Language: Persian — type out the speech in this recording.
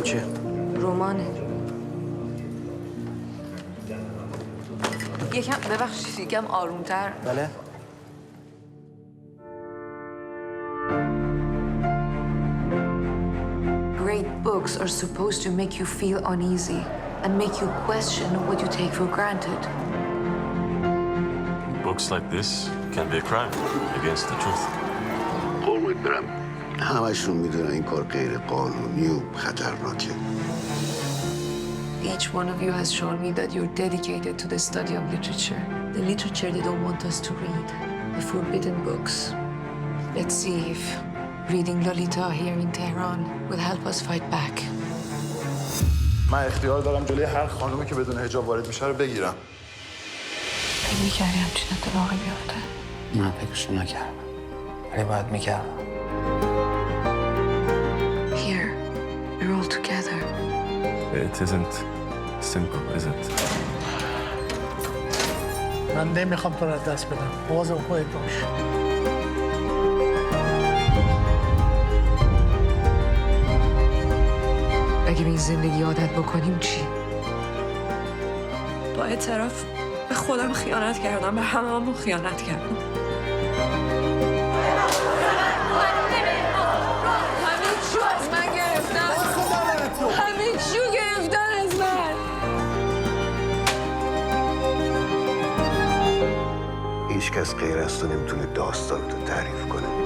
چیه؟ رمانه. یکم ببخشید یکم آرومتر. بله. Great books are supposed to make you feel uneasy and make you question what you take for granted. Books like this can be a crime against the truth. قربونت برم همشون میدونن این کار غیر قانونی و خطرناکه. Each one of you has shown me that you're dedicated to the study of literature. The literature they don't want us to read. The forbidden books. Let's see if reading Lolita here in Tehran will help us fight back. من اختیار دارم جلوی هر خانومی که بدون حجاب وارد میشه رو بگیرم. فکر می‌کردی همچین اتفاقی بیفته؟ من فکرشو نکردم. ولی باید میکردم. Here, we're all together. It isn't simple, is it? من نمیخوام تو رو از دست بدم. مواظب خودت باش. اگه به این زندگی عادت بکنیم چی؟ با اعتراف به خودم خیانت کردم، به هممون خیانت کردم. همین چیو از من گرفتن. همین چیو گرفتن از من. هیچ کس غیر از تو نمیتونه داستان تو تعریف کنه.